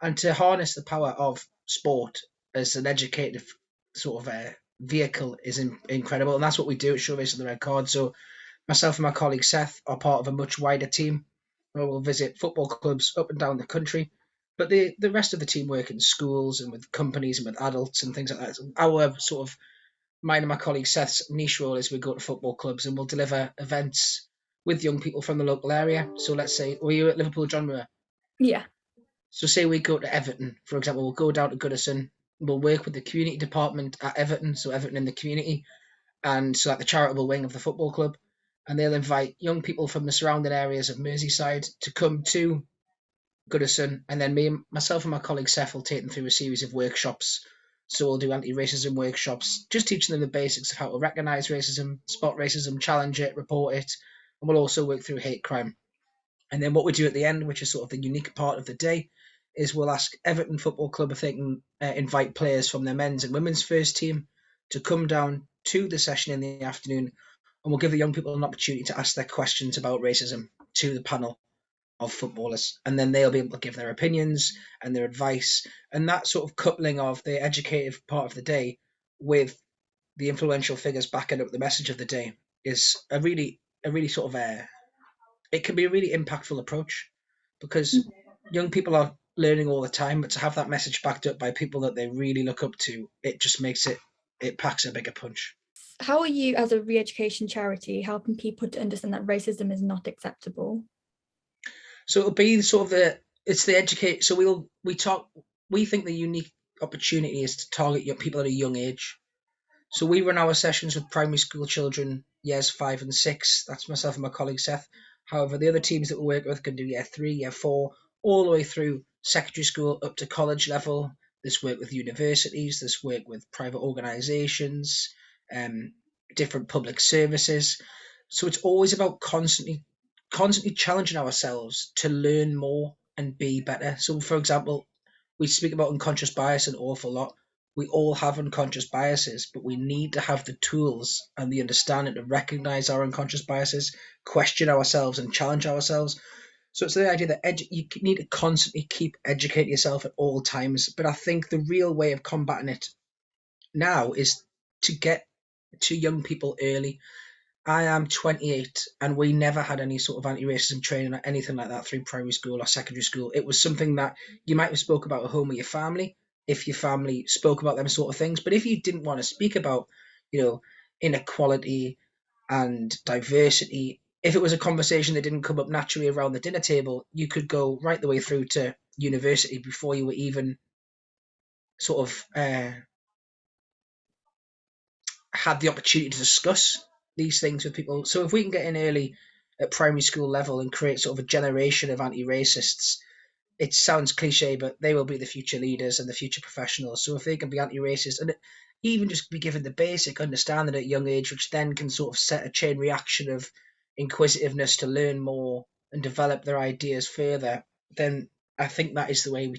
and to harness the power of sport as an educative sort of vehicle is incredible, and that's what we do at Show Race the Red Card. So myself and my colleague Seth are part of a much wider team where we'll visit football clubs up and down the country. But the rest of the team work in schools and with companies and with adults and things like that. So our sort of mine and my colleague Seth's niche role is we go to football clubs and we'll deliver events with young people from the local area. So let's say, were you at Liverpool, John Moore? Yeah. So say we go to Everton, for example, we'll go down to Goodison, we'll work with the community department at Everton, so Everton in the community, and so like the charitable wing of the football club, and they'll invite young people from the surrounding areas of Merseyside to come to Goodison, and then myself and my colleague Seth will take them through a series of workshops. So we'll do anti-racism workshops, just teaching them the basics of how to recognise racism, spot racism, challenge it, report it, and we'll also work through hate crime. And then what we do at the end, which is sort of the unique part of the day, is we'll ask Everton Football Club if they can invite players from their men's and women's first team to come down to the session in the afternoon, and we'll give the young people an opportunity to ask their questions about racism to the panel of footballers, and then they'll be able to give their opinions and their advice, and that sort of coupling of the educative part of the day with the influential figures backing up the message of the day is a really sort of it can be a really impactful approach because young people are learning all the time, but to have that message backed up by people that they really look up to, it just makes it packs a bigger punch. How are you, as a re-education charity, helping people to understand that racism is not acceptable? So it'll be sort of the educate. So we think the unique opportunity is to target young people at a young age. So we run our sessions with primary school children, years 5 and 6. That's myself and my colleague Seth. However, the other teams that we work with can do year 3, year 4, all the way through secondary school up to college level. There's work with universities. There's work with private organisations, um, different public services. So it's always about constantly challenging ourselves to learn more and be better. So, for example, we speak about unconscious bias an awful lot. We all have unconscious biases, but we need to have the tools and the understanding to recognize our unconscious biases, question ourselves, and challenge ourselves. So it's the idea that you need to constantly keep educating yourself at all times. But I think the real way of combating it now is to get to young people early. I am 28, and we never had any sort of anti-racism training or anything like that through primary school or secondary school. It was something that you might have spoke about at home with your family, if your family spoke about them sort of things. But if you didn't want to speak about, you know, inequality and diversity, if it was a conversation that didn't come up naturally around the dinner table, you could go right the way through to university before you were even sort of had the opportunity to discuss these things with people. So if we can get in early at primary school level and create sort of a generation of anti-racists, it sounds cliche, but they will be the future leaders and the future professionals. So if they can be anti-racist and even just be given the basic understanding at a young age, which then can sort of set a chain reaction of inquisitiveness to learn more and develop their ideas further, then I think that is the way we